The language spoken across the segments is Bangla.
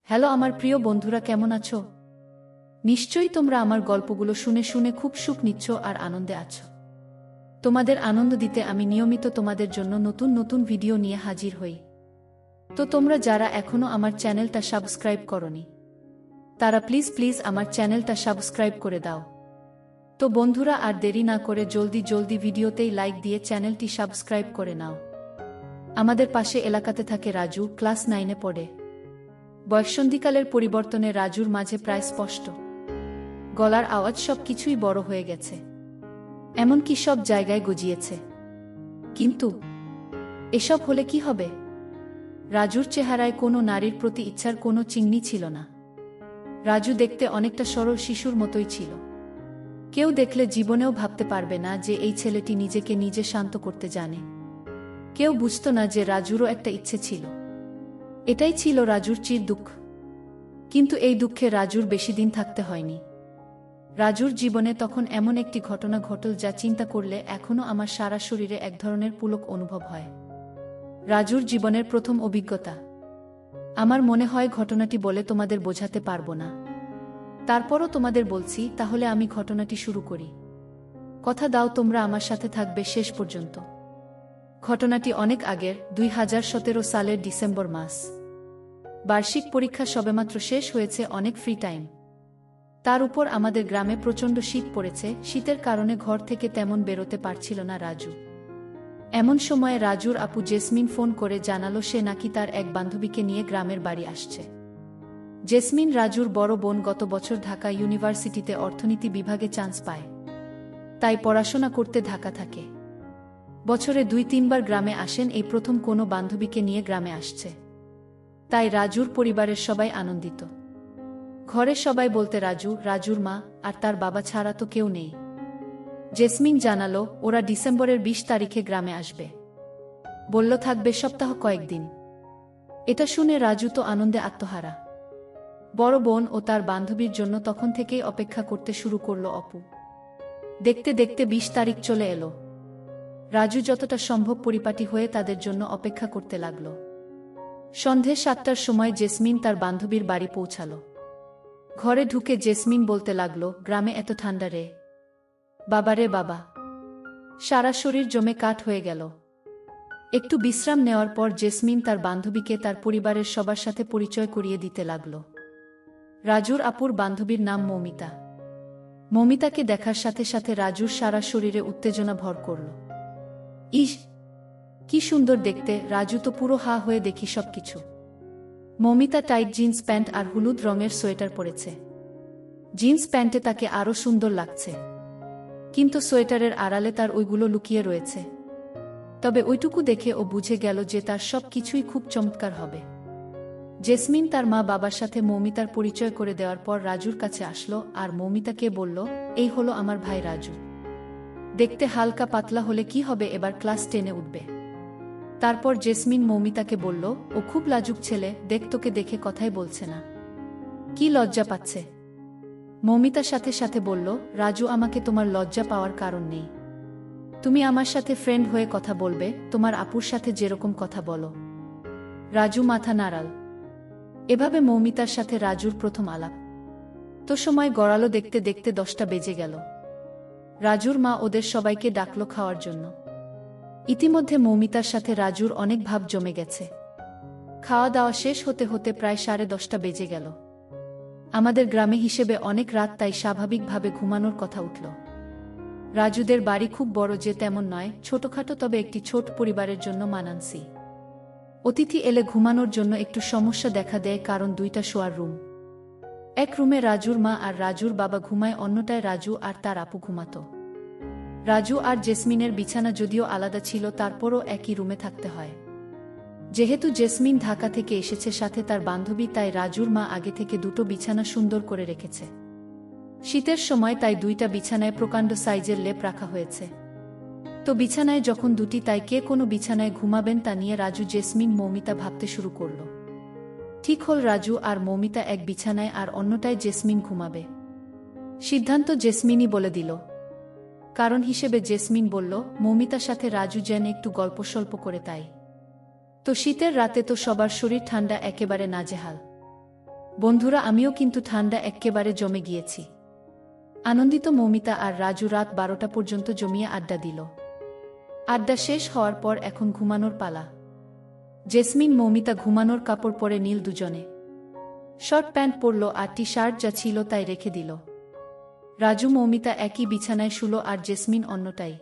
হ্যালো আমার প্রিয় বন্ধুরা, কেমন আছো? নিশ্চয়ই তোমরা আমার গল্পগুলো শুনে শুনে খুব সুখ নিচ্ছ আর আনন্দে আছো। তোমাদের আনন্দ দিতে আমি নিয়মিত তোমাদের জন্য নতুন নতুন ভিডিও নিয়ে হাজির হই। তো তোমরা যারা এখনো আমার চ্যানেলটা সাবস্ক্রাইব করনি, তারা প্লিজ প্লিজ আমার চ্যানেলটা সাবস্ক্রাইব করে দাও। তো বন্ধুরা, আর দেরি না করে জলদি জলদি ভিডিওতেই লাইক দিয়ে চ্যানেলটি সাবস্ক্রাইব করে নাও। আমাদের পাশে এলাকাতে থাকে রাজু, ক্লাস 9-এ পড়ে। বয়ঃসন্ধিকালের পরিবর্তনে রাজুর মাঝে প্রায় স্পষ্ট গলার আওয়াজ, সব কিছুই বড় হয়ে গেছে, এমনকি সব জায়গায় গজিয়েছে। কিন্তু এসব হলে কি হবে? রাজুর চেহারায় কোনো নারীর প্রতি ইচ্ছার কোনো চিহ্নই ছিল না। রাজু দেখতে অনেকটা সরল শিশুর মতোই ছিল। কেউ দেখলে জীবনেও ভাবতে পারবে না যে এই ছেলেটি নিজেকে নিজে শান্ত করতে জানে। কেউ বুঝত না যে রাজুরও একটা ইচ্ছে ছিল। এটাই ছিল রাজুর চির দুঃখ। কিন্তু এই দুঃখে রাজুর বেশি দিন থাকতে হয়নি। রাজুর জীবনে তখন এমন একটি ঘটনা ঘটল যা চিন্তা করলে এখনও আমার সারা শরীরে এক ধরনের পুলক অনুভব হয়। রাজুর জীবনের প্রথম অভিজ্ঞতা। আমার মনে হয় ঘটনাটি বলে তোমাদের বোঝাতে পারবো না। তারপরও তোমাদের বলছি, তাহলে আমি ঘটনাটি শুরু করি। কথা দাও তোমরা আমার সাথে থাকবে শেষ পর্যন্ত। ঘটনাটি অনেক আগের, 2017 সালের ডিসেম্বর মাস। বার্ষিক পরীক্ষা সবেমাত্র শেষ হয়েছে, অনেক ফ্রি টাইম। তার উপর আমাদের গ্রামে প্রচণ্ড শীত পড়েছে। শীতের কারণে ঘর থেকে তেমন বেরোতে পারছিল না রাজু। এমন সময়ে রাজুর আপু জেসমিন ফোন করে জানালো সে নাকি তার এক বান্ধবীকে নিয়ে গ্রামের বাড়ি আসছে। জেসমিন রাজুর বড় বোন, গত বছর ঢাকা ইউনিভার্সিটিতে অর্থনীতি বিভাগে চান্স পায়, তাই পড়াশোনা করতে ঢাকা থাকে। বছরে 2-3 বার গ্রামে আসেন, এই প্রথম কোনো বান্ধবীকে নিয়ে গ্রামে আসছে। তাই রাজুর পরিবারের সবাই আনন্দিত। ঘরের সবাই বলতে রাজু, রাজুর মা আর তার বাবা ছাড়া তো কেউ নেই। জেসমিন জানালো ওরা ডিসেম্বরের 20 তারিখে গ্রামে আসবে। বলল থাকবে সপ্তাহ কয়েকদিন। এটা শুনে রাজু তো আনন্দে আত্মহারা। বড় বোন ও তার বান্ধবীর জন্য তখন থেকেই অপেক্ষা করতে শুরু করলো অপু। দেখতে দেখতে 20 তারিখ চলে এলো। রাজু যতটা সম্ভব পরিপাটি হয়ে তাদের জন্য অপেক্ষা করতে লাগল। সন্ধে 7টার সময় জেসমিন তার বান্ধবীর বাড়ি পৌঁছালো। ঘরে ঢুকে জেসমিন বলতে লাগল, গ্রামে এত ঠান্ডা রে বাবা, রে বাবা। সারা শরীর জমে কাঠ হয়ে গেল। একটু বিশ্রাম নেওয়ার পর জেসমিন তার বান্ধবীকে তার পরিবারের সবার সাথে পরিচয় করিয়ে দিতে লাগল। রাজুর আপুর বান্ধবীর নাম মৌমিতা। মৌমিতাকে দেখার সাথে সাথে রাজুর সারা শরীরে উত্তেজনা ভর করল। ইস, কি সুন্দর দেখতে! রাজু তো পুরো হা হয়ে দেখি সবকিছু। মৌমিতা টাইট জিন্স প্যান্ট আর হলুদ রঙের সোয়েটার পরেছে। জিন্স প্যান্টে তাকে আরও সুন্দর লাগছে, কিন্তু সোয়েটারের আড়ালে তার ওইগুলো লুকিয়ে রয়েছে। তবে ওইটুকু দেখে ও বুঝে গেল যে তার সব কিছুই খুব চমৎকার হবে। জেসমিন তার মা বাবার সাথে মৌমিতার পরিচয় করে দেওয়ার পর রাজুর কাছে আসলো আর মৌমিতাকে বলল, এই হলো আমার ভাই রাজু। দেখতে হালকা পাতলা হলে কি হবে, এবার ক্লাস 10-এ উঠবে। তারপর জেসমিন মৌমিতাকে বলল, ও খুব লাজুক ছেলে, দেখ তোকে দেখে কথাই বলছে না, কি লজ্জা পাচ্ছে। মৌমিতার সাথে সাথে বলল, রাজু আমাকে তোমার লজ্জা পাওয়ার কারণ নেই। তুমি আমার সাথে ফ্রেন্ড হয়ে কথা বলবে, তোমার আপুর সাথে যেরকম কথা বলো। রাজু মাথা নাড়াল। এভাবে মৌমিতার সাথে রাজুর প্রথম আলাপ। তো সময় গড়ালো, দেখতে দেখতে 10টা বেজে গেল। রাজুর মা ওদের সবাইকে ডাকলো খাওয়ার জন্য। ইতিমধ্যে মৌমিতার সাথে রাজুর অনেক ভাব জমে গেছে। খাওয়া দাওয়া শেষ হতে হতে প্রায় 10:30 বেজে গেল। আমাদের গ্রামে হিসেবে অনেক রাত, তাই স্বাভাবিকভাবে ঘুমানোর কথা উঠল। রাজুদের বাড়ি খুব বড় যে তেমন নয়, ছোটখাটো, তবে একটি ছোট পরিবারের জন্য মানানসই। অতিথি এলে ঘুমানোর জন্য একটু সমস্যা দেখা দেয়, কারণ 2টা শোয়ার রুম। এক রুমে রাজুর মা আর রাজুর বাবা ঘুমায়, অন্যটায় রাজু আর তার আপু ঘুমাত। রাজু আর জেসমিনের বিছানা যদিও আলাদা ছিল, তারপরও একই রুমে থাকতে হয়। যেহেতু জেসমিন ঢাকা থেকে এসেছে সাথে তার বান্ধবী, তাই রাজুর মা আগে থেকে 2টো বিছানা সুন্দর করে রেখেছে। শীতের সময় তাই 2টা বিছানায় প্রকাণ্ড সাইজের লেপ রাখা হয়েছে। তো বিছানায় যখন 2টি, তাই কে কোনো বিছানায় ঘুমাবেন তা নিয়ে রাজু, জেসমিন, মৌমিতা ভাবতে শুরু করল। ঠিক হল, রাজু আর মৌমিতা এক বিছানায় আর অন্যটায় জেসমিন ঘুমাবে। সিদ্ধান্ত জেসমিনই বলে দিল। কারণ হিসেবে জেসমিন বলল, মৌমিতার সাথে রাজু যেন একটু গল্প সল্প করে, তাই তো শীতের রাতে তো সবার শরীর ঠান্ডা, একেবারে নাজেহাল। বন্ধুরা, আমিও কিন্তু ঠান্ডা এক্কেবারে জমে গিয়েছি। আনন্দিত মৌমিতা আর রাজু রাত 12টা পর্যন্ত জমিয়ে আড্ডা দিল। আড্ডা শেষ হওয়ার পর এখন ঘুমানোর পালা। জেসমিন মৌমিতা ঘুমানোর কাপড় পরে নীল দুজনে। শর্ট প্যান্ট পরল আর টি শার্ট যা ছিল তাই রেখে দিল। রাজু মৌমিতা একই বিছানায় শুলো আর জেসমিন অন্যটাই।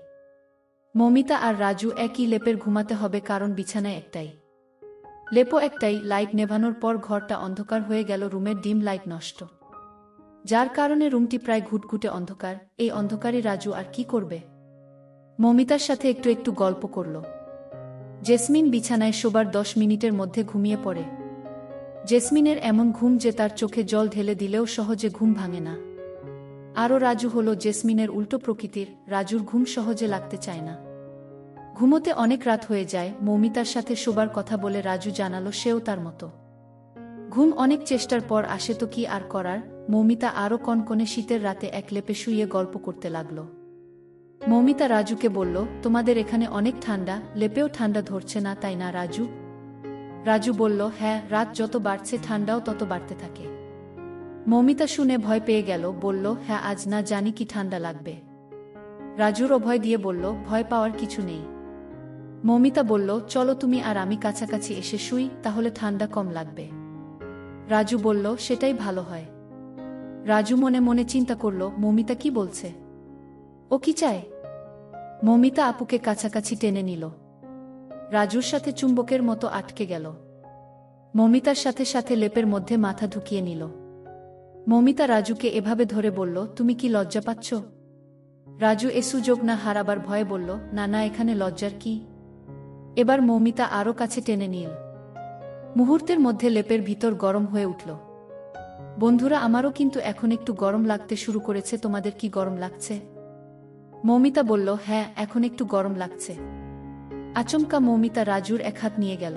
মৌমিতা আর রাজু একই লেপের ঘুমাতে হবে, কারণ বিছানায় একটাই লেপও একটাই। লাইট নেভানোর পর ঘরটা অন্ধকার হয়ে গেল। রুমের ডিম লাইট নষ্ট, যার কারণে রুমটি প্রায় ঘুটঘুটে অন্ধকার। এই অন্ধকারে রাজু আর কি করবে? মৌমিতার সাথে একটু একটু গল্প করল। জেসমিন বিছানায় শোবার 10 মিনিটের মধ্যে ঘুমিয়ে পড়ে। জেসমিনের এমন ঘুম যে তার চোখে জল ঢেলে দিলেও সহজে ঘুম ভাঙে না। আরও রাজু হলো জেসমিনের উল্টো প্রকৃতির। রাজুর ঘুম সহজে লাগতে চায় না, ঘুমোতে অনেক রাত হয়ে যায়। মৌমিতার সাথে শোবার কথা বলে রাজু জানালো সেও তার মতো। ঘুম অনেক চেষ্টার পর আসে, তো কি আর করার। মৌমিতা আরও কনকনে শীতের রাতে এক লেপে শুয়ে গল্প করতে লাগল। মৌমিতা রাজুকে বলল, তোমাদের এখানে অনেক ঠান্ডা, লেপেও ঠান্ডা ধরছে না, তাই না রাজু? রাজু বলল, হ্যাঁ, রাত যত বাড়ছে ঠান্ডাও তত বাড়তে থাকে। মৌমিতা শুনে ভয় পেয়ে গেল, বলল, হ্যাঁ, আজ না জানি কি ঠান্ডা লাগবে। রাজুর অভয় দিয়ে বলল, ভয় পাওয়ার কিছু নেই। মৌমিতা বলল, চলো তুমি আর আমি কাছাকাছি এসে শুই, তাহলে ঠান্ডা কম লাগবে। রাজু বলল, সেটাই ভালো হয়। রাজু মনে মনে চিন্তা করল, মৌমিতা কি বলছে, ও কি চায়? মৌমিতা আপুকে কাছাকাছি টেনে নিল। রাজুর সাথে চুম্বকের মতো আটকে গেল। মৌমিতার সাথে সাথে লেপের মধ্যে মাথা ঢুকিয়ে নিল। মৌমিতা রাজুকে এভাবে ধরে বলল, তুমি কি লজ্জা পাচ্ছ? রাজু এ সুযোগ না হারাবার ভয়ে বলল, না না, এখানে লজ্জার কি। এবার মৌমিতা আরও কাছে টেনে নিল। মুহূর্তের মধ্যে লেপের ভিতর গরম হয়ে উঠল। বন্ধুরা, আমারও কিন্তু এখন একটু গরম লাগতে শুরু করেছে। তোমাদের কি গরম লাগছে? মৌমিতা বলল, হ্যাঁ, এখন একটু গরম লাগছে। আচমকা মৌমিতা রাজুর এক হাত নিয়ে গেল।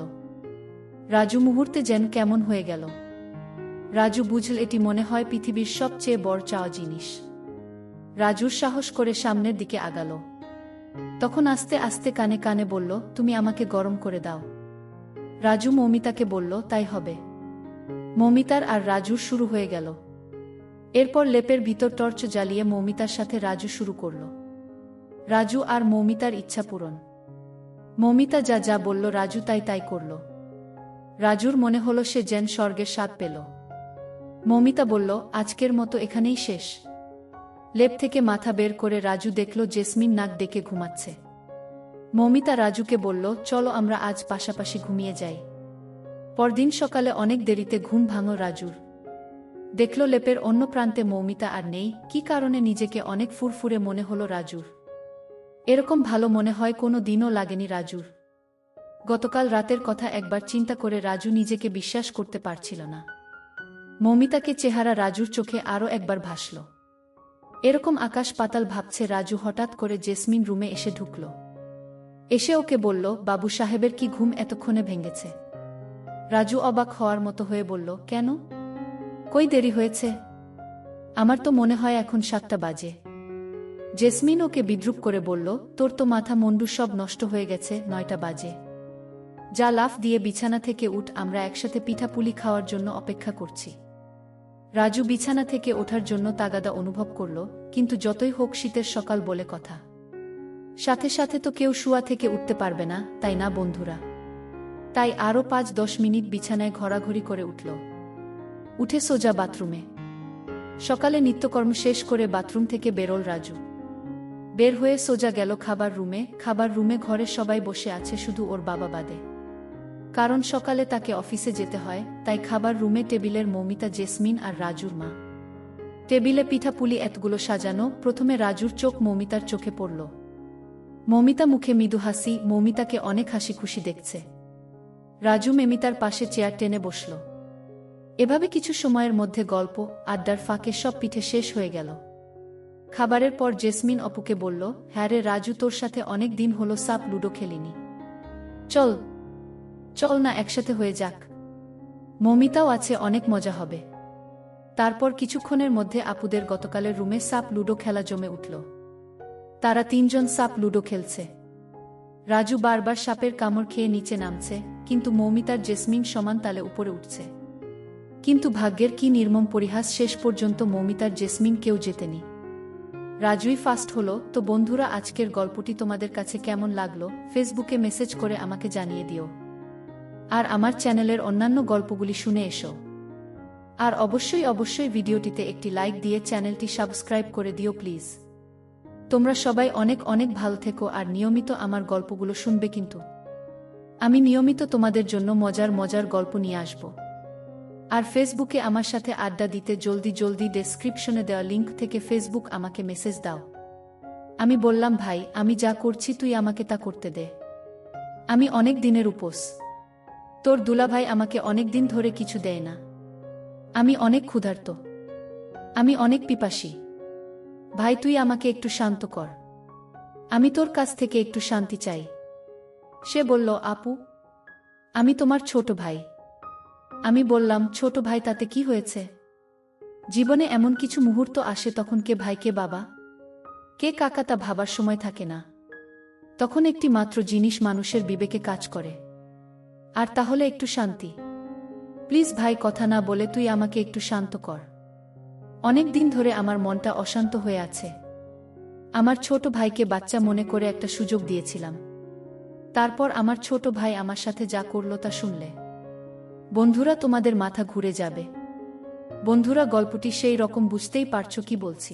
রাজু মুহূর্তে যেন কেমন হয়ে গেল। রাজু বুঝল এটি মনে হয় পৃথিবীর সবচেয়ে বড় চাওয়া জিনিস। রাজুর সাহস করে সামনের দিকে আগাল। তখন আস্তে আস্তে কানে কানে বলল, তুমি আমাকে গরম করে দাও। রাজু মৌমিতাকে বলল, তাই হবে। মৌমিতার আর রাজুর শুরু হয়ে গেল। এরপর লেপের ভিতর টর্চ জ্বালিয়ে মৌমিতার সাথে রাজু শুরু করল। রাজু আর মৌমিতার ইচ্ছা পূরণ। মৌমিতা যা যা বলল রাজু তাই তাই করল। রাজুর মনে হলো সে যেন স্বর্গের স্বাদ পেল। মৌমিতা বলল, আজকের মতো এখানেই শেষ। লেপ থেকে মাথা বের করে রাজু দেখল জেসমিন নাক ডেকে ঘুমাচ্ছে। মৌমিতা রাজুকে বলল, চলো আমরা আজ পাশাপাশি ঘুমিয়ে যাই। পরদিন সকালে অনেক দেরিতে ঘুম ভাঙল রাজুর। দেখল লেপের অন্য প্রান্তে মৌমিতা আর নেই। কি কারণে নিজেকে অনেক ফুরফুরে মনে হলো রাজুর। এরকম ভালো মনে হয় কোনো দিনও লাগেনি রাজুর। গতকাল রাতের কথা একবার চিন্তা করে রাজু নিজেকে বিশ্বাস করতে পারছিল না। মৌমিতাকে চেহারা রাজুর চোখে আরও একবার ভাসল। এরকম আকাশ পাতাল ভাবছে রাজু। হঠাৎ করে জেসমিন রুমে এসে ঢুকল। এসে ওকে বলল, বাবু সাহেবের কি ঘুম এতক্ষণে ভেঙেছে? রাজু অবাক হওয়ার মতো হয়ে বলল, কেন? কই দেরি হয়েছে? আমার তো মনে হয় এখন 7টা বাজে। জেসমিন ওকে বিদ্রূপ করে বলল, তোর তো মাথা মুন্ডু সব নষ্ট হয়ে গেছে, 9টা বাজে। যা, লাফ দিয়ে বিছানা থেকে উঠ, আমরা একসাথে পিঠাপুলি খাওয়ার জন্য অপেক্ষা করছি। রাজু বিছানা থেকে ওঠার জন্য তাগাদা অনুভব করল, কিন্তু যতই হোক শীতের সকাল বলে কথা। সাথে সাথে তো কেউ শুয়া থেকে উঠতে পারবে না, তাই না বন্ধুরা? তাই আরও 5-10 মিনিট বিছানায় ঘোরাঘুরি করে উঠল। উঠে সোজা বাথরুমে। সকালে নিত্যকর্ম শেষ করে বাথরুম থেকে বেরোল রাজু। বের হয়ে সোজা গেল খাবার রুমে। খাবার রুমে ঘরে সবাই বসে আছে, শুধু ওর বাবা বাদে। কারণ সকালে তাকে অফিসে যেতে হয়, তাই খাবার রুমে টেবিলের মৌমিতা, জেসমিন আর রাজুর মা। টেবিলে পিঠাপুলি এতগুলো সাজানো। প্রথমে রাজুর চোখ মৌমিতার চোখে পড়ল। মৌমিতা মুখে মৃদু হাসি। মৌমিতাকে অনেক হাসি খুশি দেখছে। রাজু মৌমিতার পাশে চেয়ার টেনে বসল। এভাবে কিছু সময়ের মধ্যে গল্প আড্ডার ফাঁকে সব পিঠে শেষ হয়ে গেল। খাবারের পর জেসমিন অপুকে বলল, হ্যাঁ রে রাজু, তোর সাথে অনেক দিন হলো সাপ লুডো খেলিনি। চল চল না, একসাথে হয়ে যাক। মৌমিতাও আছে, অনেক মজা হবে। তারপর কিছুক্ষণের মধ্যে আপুদের গতকালের রুমে সাপ লুডো খেলা জমে উঠল। তারা 3জন সাপ লুডো খেলছে। রাজু বারবার সাপের কামড় খেয়ে নিচে নামছে, কিন্তু মৌমিতার জেসমিন সমান তালে উপরে উঠছে। কিন্তু ভাগ্যের কি নির্মম পরিহাস, শেষ পর্যন্ত মৌমিতার জেসমিন কেউ জেতেনি। রাজুই ফার্স্ট হলো। তো বন্ধুরা, আজকের গল্পটি তোমাদের কাছে কেমন লাগলো ফেসবুকে মেসেজ করে আমাকে জানিয়ে দিও। আর আমার চ্যানেলের অন্যান্য গল্পগুলি শুনে এসো। আর অবশ্যই ভিডিওটিতে একটি লাইক দিয়ে চ্যানেলটি সাবস্ক্রাইব করে দিও প্লিজ। তোমরা সবাই অনেক অনেক ভালো থেকো আর নিয়মিত আমার গল্পগুলো শুনবে কিন্তু। আমি নিয়মিত তোমাদের জন্য মজার মজার গল্প নিয়ে আসব। আর ফেসবুকে আমার সাথে আড্ডা দিতে জলদি ডেসক্রিপশনে দেওয়া লিংক থেকে ফেসবুক আমাকে মেসেজ দাও। আমি বললাম, ভাই আমি যা করছি তুই আমাকে তা করতে দে। আমি অনেক দিনের উপোস। তোর দুলাভাই আমাকে অনেক দিন ধরে কিছু দেয় না। আমি অনেক ক্ষুধার্ত, আমি অনেক পিপাসী। ভাই তুই আমাকে একটু শান্ত কর, আমি তোর কাছ থেকে একটু শান্তি চাই। সে বলল, আপু আমি তোমার ছোট ভাই। আমি বললাম, ছোট ভাই তাতে কি হয়েছে? জীবনে এমন কিছু মুহূর্ত আসে তখন কে ভাই কে বাবা কে কাকা তা ভাবার সময় থাকে না। তখন একটি মাত্র জিনিস মানুষের বিবেকে কাজ করে, আর তাহলে একটু শান্তি। প্লিজ ভাই, কথা না বলে তুই আমাকে একটু শান্ত কর। অনেক দিন ধরে আমার মনটা অশান্ত হয়ে আছে। আমার ছোট ভাইকে বাচ্চা মনে করে একটা সুযোগ দিয়েছিলাম। তারপর আমার ছোট ভাই আমার সাথে যা করল তা শুনলে বন্ধুরা তোমাদের মাথা ঘুরে যাবে। বন্ধুরা, গল্পটি সেই রকম, বুঝতেই পারছো কি বলছি।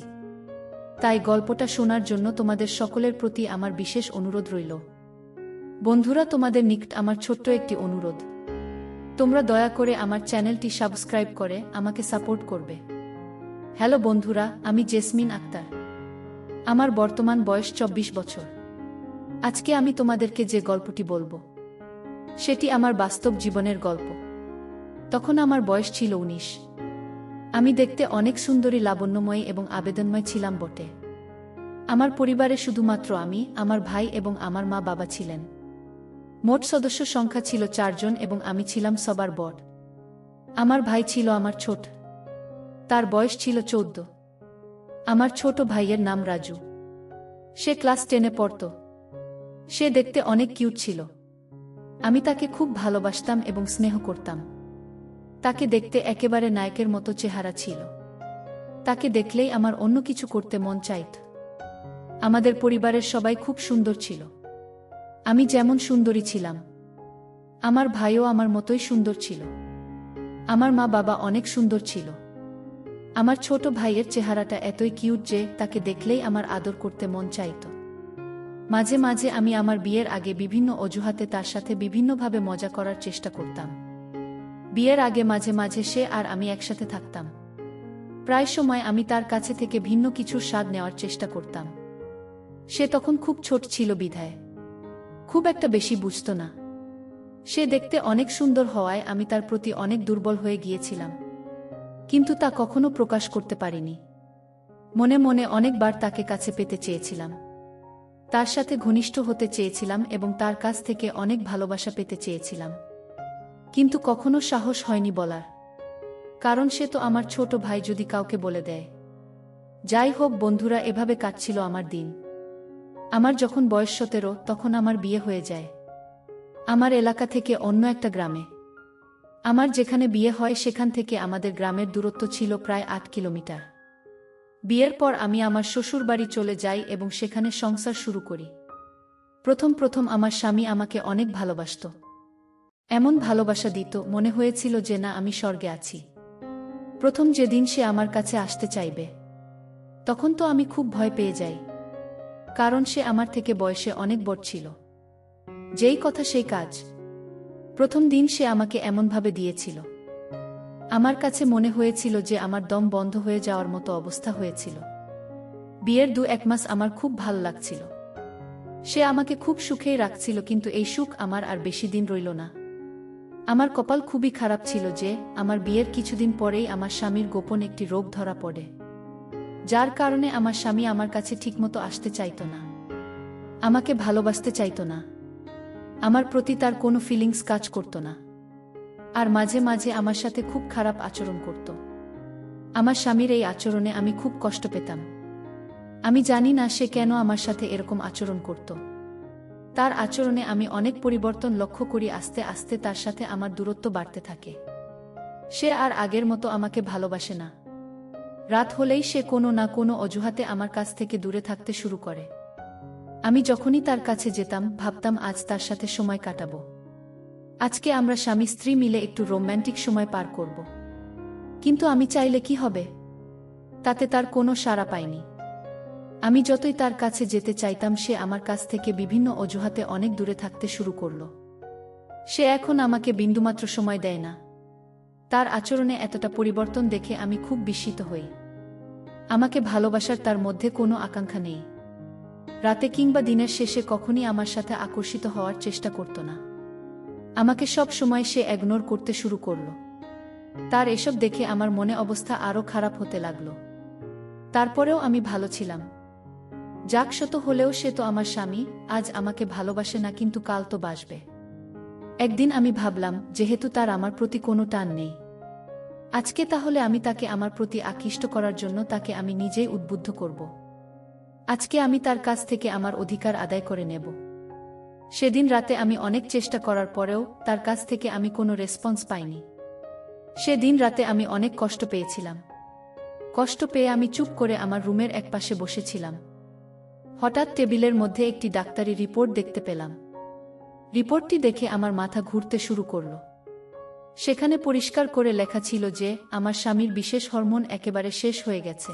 তাই গল্পটা শোনার জন্য তোমাদের সকলের প্রতি আমার বিশেষ অনুরোধ রইল। বন্ধুরা, তোমাদের নিকট আমার ছোট্ট একটি অনুরোধ, তোমরা দয়া করে আমার চ্যানেলটি সাবস্ক্রাইব করে আমাকে সাপোর্ট করবে। হ্যালো বন্ধুরা, আমি জেসমিন আক্তার। আমার বর্তমান বয়স 24 বছর। আজকে আমি তোমাদেরকে যে গল্পটি বলবো সেটি আমার বাস্তব জীবনের গল্প। তখন আমার বয়স ছিল 19। আমি দেখতে অনেক সুন্দরী, লাবণ্যময়ী এবং আবেদনময় ছিলাম বটে। আমার পরিবারে শুধুমাত্র আমি, আমার ভাই এবং আমার মা বাবা ছিলেন। মোট সদস্য সংখ্যা ছিল 4 জন এবং আমি ছিলাম সবার বড়। আমার ভাই ছিল আমার ছোট, তার বয়স ছিল 14। আমার ছোট ভাইয়ের নাম রাজু। সে ক্লাস 10-এ পড়ত। সে দেখতে অনেক কিউট ছিল। আমি তাকে খুব ভালোবাসতাম এবং স্নেহ করতাম। তাকে দেখতে একেবারে নায়কের মতো চেহারা ছিল। তাকে দেখলেই আমার অন্য কিছু করতে মন চাইত। আমাদের পরিবারের সবাই খুব সুন্দর ছিল। আমি যেমন সুন্দরী ছিলাম, আমার ভাইও আমার মতোই সুন্দর ছিল। আমার মা বাবা অনেক সুন্দর ছিল। আমার ছোট ভাইয়ের চেহারাটা এতই কিউট যে তাকে দেখলেই আমার আদর করতে মন চাইত। মাঝে মাঝে আমি আমার বিয়ের আগে বিভিন্ন অজুহাতে তার সাথে বিভিন্নভাবে মজা করার চেষ্টা করতাম। বিয়ের আগে মাঝে মাঝে সে আর আমি একসাথে থাকতাম। প্রায় সময় আমি তার কাছে থেকে ভিন্ন কিছুর স্বাদ নেওয়ার চেষ্টা করতাম। সে তখন খুব ছোট ছিল বিধায় খুব একটা বেশি বুঝত না। সে দেখতে অনেক সুন্দর হওয়ায় আমি তার প্রতি অনেক দুর্বল হয়ে গিয়েছিলাম, কিন্তু তা কখনো প্রকাশ করতে পারিনি। মনে মনে অনেকবার তাকে কাছে পেতে চেয়েছিলাম, তার সাথে ঘনিষ্ঠ হতে চেয়েছিলাম এবং তার কাছ থেকে অনেক ভালোবাসা পেতে চেয়েছিলাম, কিন্তু কখনো সাহস হয়নি বলার। কারণ সে তো আমার ছোট ভাই, যদি কাউকে বলে দেয়। যাই হোক বন্ধুরা, এভাবে কাটছিল আমার দিন। আমার যখন বয়স 17 তখন আমার বিয়ে হয়ে যায় আমার এলাকা থেকে অন্য একটা গ্রামে। আমার যেখানে বিয়ে হয় সেখান থেকে আমাদের গ্রামের দূরত্ব ছিল প্রায় 8 কিলোমিটার। বিয়ের পর আমি আমার শ্বশুর বাড়ি চলে যাই এবং সেখানে সংসার শুরু করি। প্রথম আমার স্বামী আমাকে অনেক ভালোবাসত। এমন ভালোবাসা দিত মনে হয়েছিল যে না, আমি স্বর্গে আছি। প্রথম যেদিন সে আমার কাছে আসতে চাইবে তখন তো আমি খুব ভয় পেয়ে যাই, কারণ সে আমার থেকে বয়সে অনেক বড় ছিল। যেই কথা সেই কাজ। প্রথম দিন সে আমাকে এমনভাবে দিয়েছিল, আমার কাছে মনে হয়েছিল যে আমার দম বন্ধ হয়ে যাওয়ার মতো অবস্থা হয়েছিল। বিয়ের 2-1 মাস আমার খুব ভালো লাগছিল। সে আমাকে খুব সুখেই রাখছিল, কিন্তু এই সুখ আমার আর বেশি দিন রইল না। আমার কপাল খুবই খারাপ ছিল যে আমার বিয়ের কিছুদিন পরেই আমার স্বামীর গোপন একটি রোগ ধরা পড়ে, যার কারণে আমার স্বামী আমার কাছে ঠিকমতো আসতে চাইত না, আমাকে ভালোবাসতে চাইত না, আমার প্রতি তার কোনো ফিলিংস কাজ করত না, আর মাঝে মাঝে আমার সাথে খুব খারাপ আচরণ করত। আমার স্বামীর এই আচরণে আমি খুব কষ্ট পেতাম। আমি জানি না সে কেন আমার সাথে এরকম আচরণ করত। তার আচরণে আমি অনেক পরিবর্তন লক্ষ্য করি। আস্তে আস্তে তার সাথে আমার দূরত্ব বাড়তে থাকে। সে আর আগের মতো আমাকে ভালোবাসে না। রাত হলেই সে কোনো না কোনো অজুহাতে আমার কাছ থেকে দূরে থাকতে শুরু করে। আমি যখনই তার কাছে যেতাম ভাবতাম আজ তার সাথে সময় কাটাবো। আজকে আমরা স্বামী স্ত্রী মিলে একটু রোম্যান্টিক সময় পার করব। কিন্তু আমি চাইলে কি হবে? তাতে তার কোনো সাড়া পায়নি। আমি যতই তার কাছে যেতে চাইতাম সে আমার কাছ থেকে বিভিন্ন অজুহাতে অনেক দূরে থাকতে শুরু করল। সে এখন আমাকে বিন্দুমাত্র সময় দেয় না। তার আচরণে এতটা পরিবর্তন দেখে আমি খুব বিস্মিত হই। আমাকে ভালোবাসার তার মধ্যে কোনো আকাঙ্ক্ষা নেই। রাতে কিংবা দিনের শেষে কখনই আমার সাথে আকর্ষিত হওয়ার চেষ্টা করত না। আমাকে সব সময় সে ইগনোর করতে শুরু করল। তার এসব দেখে আমার মনে অবস্থা আরও খারাপ হতে লাগল। তারপরেও আমি ভালো ছিলাম। যাক, শত হলেও সে তো আমার স্বামী, আজ আমাকে ভালোবাসে না কিন্তু কাল তো বাসবে। একদিন আমি ভাবলাম, যেহেতু তার আমার প্রতি কোনো টান নেই, আজকে তাহলে আমি তাকে আমার প্রতি আকৃষ্ট করার জন্য তাকে আমি নিজেই উদ্বুদ্ধ করব। আজকে আমি তার কাছ থেকে আমার অধিকার আদায় করে নেব। সেদিন রাতে আমি অনেক চেষ্টা করার পরেও তার কাছ থেকে আমি কোনো রেসপন্স পাইনি। সেদিন রাতে আমি অনেক কষ্ট পেয়েছিলাম। কষ্ট পেয়ে আমি চুপ করে আমার রুমের একপাশে বসেছিলাম। হঠাৎ টেবিলের মধ্যে একটি ডাক্তারি রিপোর্ট দেখতে পেলাম। রিপোর্টটি দেখে আমার মাথা ঘুরতে শুরু করল। সেখানে পরিষ্কার করে লেখা ছিল যে আমার স্বামীর বিশেষ হরমোন একেবারে শেষ হয়ে গেছে।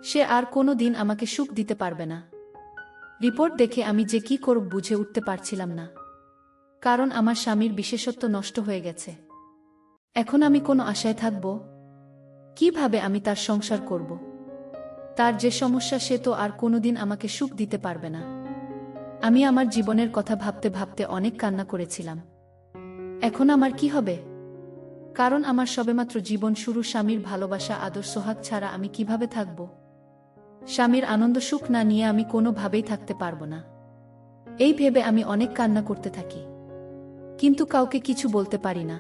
সে আর কোনো দিন আমাকে সুখ দিতে পারবে না। রিপোর্ট দেখে আমি যে কি করব বুঝে উঠতে পারছিলাম না। কারণ আমার স্বামীর বিশেষত্ব নষ্ট হয়ে গেছে। এখন আমি কোনো আশায় থাকব? কিভাবে আমি তার সংসার করব? তার যে সমস্যা সে তো আর কোনোদিন আমাকে সুখ দিতে পারবে না। আমি আমার জীবনের কথা ভাবতে ভাবতে অনেক কান্না করেছিলাম। এখন আমার কি হবে? কারণ আমার সবেমাত্র জীবন শুরু। স্বামীর ভালোবাসা আদর সোহাগ ছাড়া আমি কিভাবে থাকব? স্বামীর আনন্দ সুখ না নিয়ে আমি কোনোভাবেই থাকতে পারবো না। এই ভেবে আমি অনেক কান্না করতে থাকি, কিন্তু কাউকে কিছু বলতে পারি না।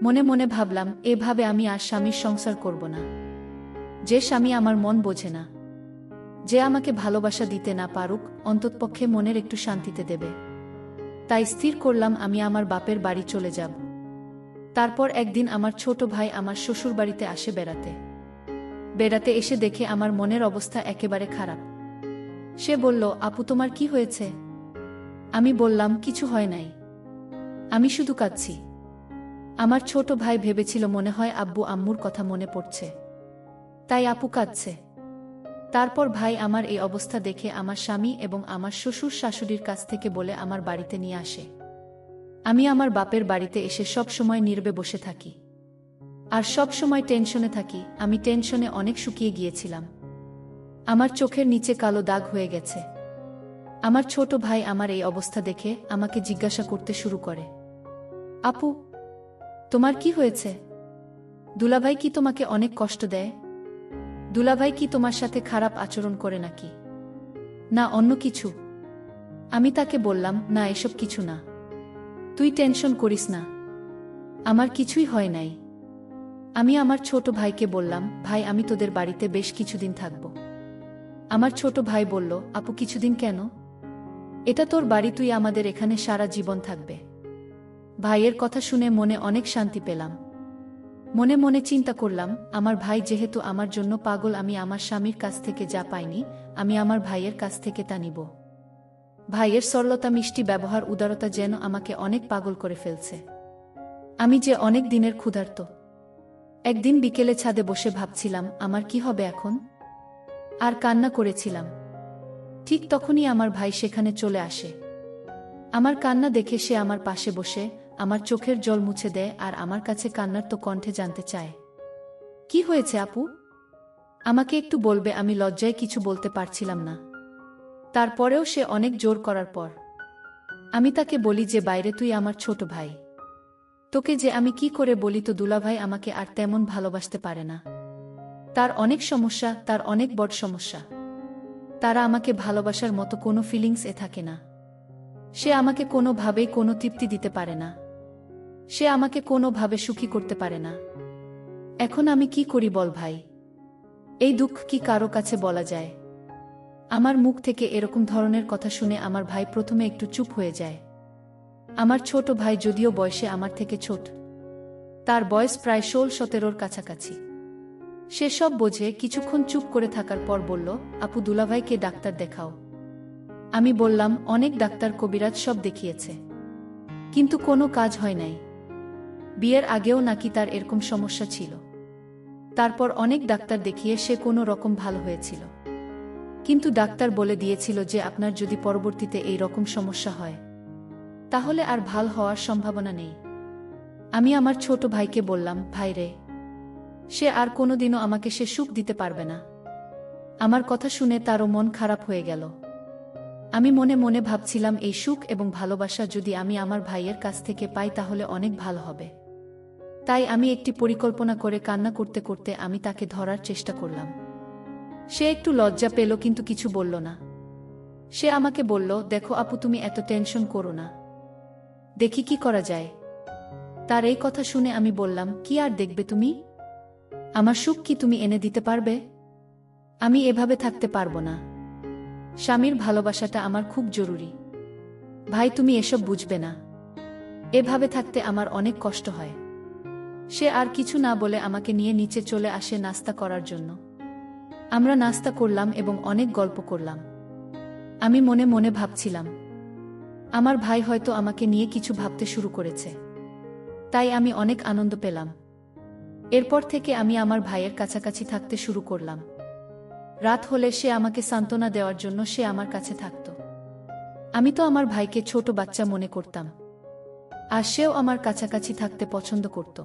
মনে মনে ভাবলাম, এভাবে আমি আর স্বামীর সংসার করব না। যে স্বামী আমার মন বোঝে না, যে আমাকে ভালোবাসা দিতে না পারুক, অন্ততপক্ষে মনের একটু শান্তিতে দেবে। তাই স্থির করলাম আমি আমার বাপের বাড়ি চলে যাব। তারপর একদিন আমার ছোট ভাই আমার শ্বশুর বাড়িতে আসে বেড়াতে এসে দেখে আমার মনের অবস্থা একেবারে খারাপ। সে বলল, আপু তোমার কি হয়েছে? আমি বললাম, কিছু হয় নাই, আমি শুধু কাঁদছি। আমার ছোট ভাই ভেবেছিল মনে হয় আব্বু আম্মুর কথা মনে পড়ছে, তাই আপু কাঁদছে। তারপর ভাই আমার এই অবস্থা দেখে আমার স্বামী এবং আমার শ্বশুর শাশুড়ির কাছ থেকে বলে আমার বাড়িতে নিয়ে আসে। আমি আমার বাপের বাড়িতে এসে সব সময় নীরবে বসে থাকি আর সব সময় টেনশনে থাকি। আমি টেনশনে অনেক শুকিয়ে গিয়েছিলাম। আমার চোখের নিচে কালো দাগ হয়ে গেছে। আমার ছোট ভাই আমার এই অবস্থা দেখে আমাকে জিজ্ঞাসা করতে শুরু করে, আপু তোমার কি হয়েছে? দুলাভাই কি তোমাকে অনেক কষ্ট দেয়? দুলাভাই কি তোমার সাথে খারাপ আচরণ করে নাকি? না অন্য কিছু? আমি তাকে বললাম, না এসব কিছু না, তুই টেনশন করিস না, আমার কিছুই হয় নাই। আমি আমার ছোট ভাইকে বললাম, ভাই আমি তোদের বাড়িতে বেশ কিছুদিন থাকব। আমার ছোট ভাই বলল, আপু কিছুদিন কেন? এটা তোর বাড়ি, তুই আমাদের এখানে সারা জীবন থাকবে। ভাইয়ের কথা শুনে মনে অনেক শান্তি পেলাম। মনে মনে চিন্তা করলাম, আমার ভাই যেহেতু আমার জন্য পাগল, আমি আমার স্বামীর কাছ থেকে যা পাইনি আমি আমার ভাইয়ের কাছ থেকে তা নিব। ভাইয়ের সরলতা, মিষ্টি ব্যবহার, উদারতা যেন আমাকে অনেক পাগল করে ফেলছে। আমি যে অনেক দিনের ক্ষুধার্ত। একদিন বিকেলে ছাদে বসে ভাবছিলাম আমার কি হবে এখন, আর কান্না করেছিলাম। ঠিক তখনই আমার ভাই সেখানে চলে আসে। আমার কান্না দেখে সে আমার পাশে বসে আমার চোখের জল মুছে দেয় আর আমার কাছে কান্নার তো কণ্ঠে জানতে চায়, কি হয়েছে আপু? আমাকে একটু বলবে? আমি লজ্জায় কিছু বলতে পারছিলাম না। তারপরেও সে অনেক জোর করার পর আমি তাকে বলি যে বাইরে তুই আমার ছোট ভাই, তোকে যে আমি কি করে বলি, তো দুলাভাই আমাকে আর তেমন ভালোবাসতে পারে না। তার অনেক সমস্যা, তার অনেক বড় সমস্যা। তারা আমাকে ভালোবাসার মতো কোনো ফিলিংস থাকে না। সে আমাকে কোনোভাবেই কোনো তৃপ্তি দিতে পারে না। সে আমাকে কোনোভাবে সুখী করতে পারে না। এখন আমি কি করি বল ভাই? এই দুঃখ কি কারো কাছে বলা যায়? আমার মুখ থেকে এরকম ধরনের কথা শুনে আমার ভাই প্রথমে একটু চুপ হয়ে যায়। আমার ছোট ভাই যদিও বয়সে আমার থেকে ছোট, তার বয়স প্রায় 16-17 কাছাকাছি। সে সব বোঝে, কিছুক্ষণ চুপ করে থাকার পর বলল, আপু দুলাভাইকে ডাক্তার দেখাও। আমি বললাম, অনেক ডাক্তার কবিরাজ সব দেখিয়েছে, কিন্তু কোনো কাজ হয় নাই। বিয়ের আগেও নাকি তার এরকম সমস্যা ছিল। তারপর অনেক ডাক্তার দেখিয়ে সে কোনো রকম ভালো হয়েছিল, কিন্তু ডাক্তার বলে দিয়েছিল যে আপনার যদি পরবর্তীতে এই রকম সমস্যা হয় তাহলে আর ভাল হওয়ার সম্ভাবনা নেই। আমি আমার ছোট ভাইকে বললাম, ভাই রে, সে আর কোনোদিনও আমাকে সে সুখ দিতে পারবে না। আমার কথা শুনে তারও মন খারাপ হয়ে গেল। আমি মনে মনে ভাবছিলাম, এই সুখ এবং ভালোবাসা যদি আমি আমার ভাইয়ের কাছ থেকে পাই তাহলে অনেক ভালো হবে। তাই আমি একটি পরিকল্পনা করে কান্না করতে করতে আমি তাকে ধরার চেষ্টা করলাম। সে একটু লজ্জা পেল, কিন্তু কিছু বলল না। সে আমাকে বলল, দেখো আপু, তুমি এত টেনশন করো না, দেখি কি করা যায়। তার এই কথা শুনে আমি বললাম, কি আর দেখবে তুমি? আমার সুখ কি তুমি এনে দিতে পারবে? আমি এভাবে থাকতে পারবো না। স্বামীর ভালোবাসাটা আমার খুব জরুরি। ভাই, তুমি এসব বুঝবে না। এভাবে থাকতে আমার অনেক কষ্ট হয়। সে আর কিছু না বলে আমাকে নিয়ে নিচে চলে আসে নাস্তা করার জন্য। আমরা নাস্তা করলাম এবং অনেক গল্প করলাম। আমি মনে মনে ভাবছিলাম, আমার ভাই হয়তো আমাকে নিয়ে কিছু ভাবতে শুরু করেছে। তাই আমি অনেক আনন্দ পেলাম। এরপর থেকে আমি আমার ভাইয়ের কাছাকাছি থাকতে শুরু করলাম। রাত হলে সে আমাকে সান্ত্বনা দেওয়ার জন্য সে আমার কাছে থাকত। আমি তো আমার ভাইকে ছোট বাচ্চা মনে করতাম, আর সেও আমার কাছাকাছি থাকতে পছন্দ করত।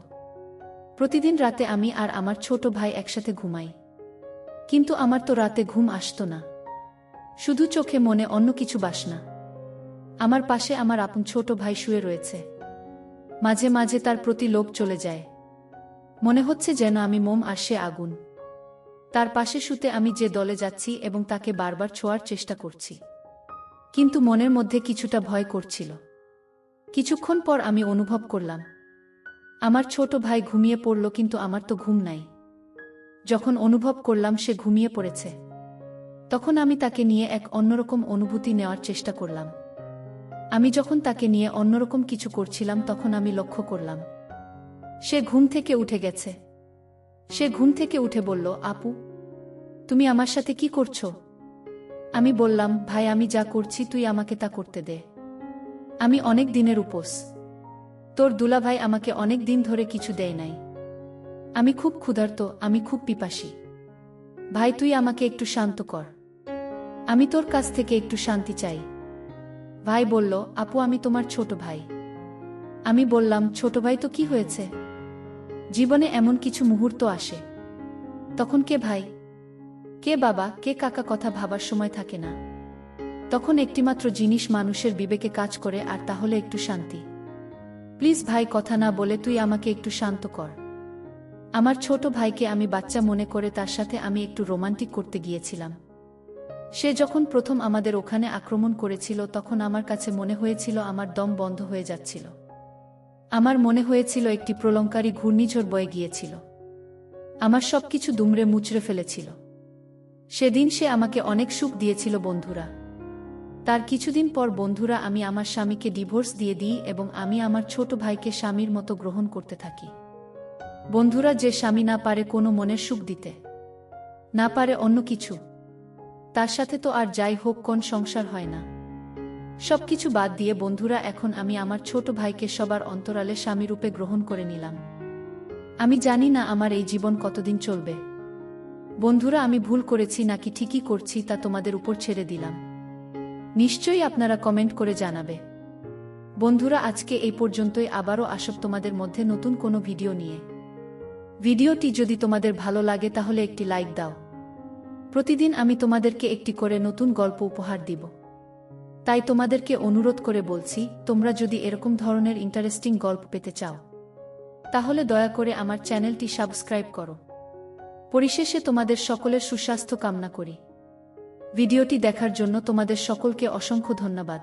প্রতিদিন রাতে আমি আর আমার ছোট ভাই একসাথে ঘুমাই, কিন্তু আমার তো রাতে ঘুম আসতো না। শুধু চোখে মনে অন্য কিছু বাসনা। আমার পাশে আমার আপন ছোট ভাই শুয়ে রয়েছে। মাঝে মাঝে তার প্রতি লোভ চলে যায়। মনে হচ্ছে যেন আমি মোম আর সে আগুন। তার পাশে শুতে আমি যে দলে যাচ্ছি এবং তাকে বারবার ছোঁয়ার চেষ্টা করছি, কিন্তু মনের মধ্যে কিছুটা ভয় করছিল। কিছুক্ষণ পর আমি অনুভব করলাম, আমার ছোট ভাই ঘুমিয়ে পড়ল, কিন্তু আমার তো ঘুম নাই। যখন অনুভব করলাম সে ঘুমিয়ে পড়েছে, তখন আমি তাকে নিয়ে এক অন্যরকম অনুভূতি নেওয়ার চেষ্টা করলাম। আমি যখন তাকে নিয়ে অন্যরকম কিছু করছিলাম তখন আমি লক্ষ্য করলাম সে ঘুম থেকে উঠে গেছে। সে ঘুম থেকে উঠে বলল, আপু, তুমি আমার সাথে কি করছো? আমি বললাম, ভাই, আমি যা করছি তুই আমাকে তা করতে দে। আমি অনেক দিনের উপোস। তোর দুলাভাই আমাকে অনেক দিন ধরে কিছু দেয় নাই। আমি খুব ক্ষুধার্ত, আমি খুব পিপাসী। ভাই, তুই আমাকে একটু শান্ত কর। আমি তোর কাছ থেকে একটু শান্তি চাই। ভাই বলল, আপু, আমি তোমার ছোট ভাই। আমি বললাম, ছোট ভাই তো কি হয়েছে? জীবনে এমন কিছু মুহূর্ত আসে, তখন কে ভাই, কে বাবা, কে কাকা কথা ভাবার সময় থাকে না। তখন একটিমাত্র জিনিস মানুষের বিবেকে কাজ করে, আর তাহলে একটু শান্তি। প্লিজ ভাই, কথা না বলে তুই আমাকে একটু শান্ত কর। আমার ছোট ভাইকে আমি বাচ্চা মনে করে তার সাথে আমি একটু রোমান্টিক করতে গিয়েছিলাম। সে যখন প্রথম আমাদের ওখানে আক্রমণ করেছিল তখন আমার কাছে মনে হয়েছিল আমার দম বন্ধ হয়ে যাচ্ছিল। আমার মনে হয়েছিল একটি প্রলয়ঙ্কারী ঘূর্ণিঝড় বয়ে গিয়েছিল। আমার সবকিছু দুমড়ে মুচড়ে ফেলেছিল। সেদিন সে আমাকে অনেক সুখ দিয়েছিল বন্ধুরা। তার কিছুদিন পর বন্ধুরা আমি আমার স্বামীকে ডিভোর্স দিয়ে দিই এবং আমি আমার ছোট ভাইকে স্বামীর মতো গ্রহণ করতে থাকি। বন্ধুরা, যে স্বামী না পারে কোনো মনের সুখ দিতে, না পারে অন্য কিছু, তার সাথে তো আর যাই হোক কোন সংসার হয় না। সবকিছু বাদ দিয়ে বন্ধুরা, এখন আমি আমার ছোট ভাইকে সবার অন্তরালে স্বামীরূপে গ্রহণ করে নিলাম। আমি জানি না আমার এই জীবন কতদিন চলবে। বন্ধুরা, আমি ভুল করেছি নাকি ঠিকই করছি তা তোমাদের উপর ছেড়ে দিলাম। নিশ্চয়ই আপনারা কমেন্ট করে জানাবে। বন্ধুরা, আজকে এই পর্যন্তই। আবারও আসব তোমাদের মধ্যে নতুন কোনো ভিডিও নিয়ে। ভিডিওটি যদি তোমাদের ভালো লাগে তাহলে একটি লাইক দাও। প্রতিদিন আমি তোমাদেরকে একটি করে নতুন গল্প উপহার দিব। তাই তোমাদেরকে অনুরোধ করে বলছি, তোমরা যদি এরকম ধরনের ইন্টারেস্টিং গল্প পেতে চাও তাহলে দয়া করে আমার চ্যানেলটি সাবস্ক্রাইব করো। পরিশেষে তোমাদের সকলের সুস্বাস্থ্য কামনা করি। ভিডিওটি দেখার জন্য তোমাদের সকলকে অসংখ্য ধন্যবাদ।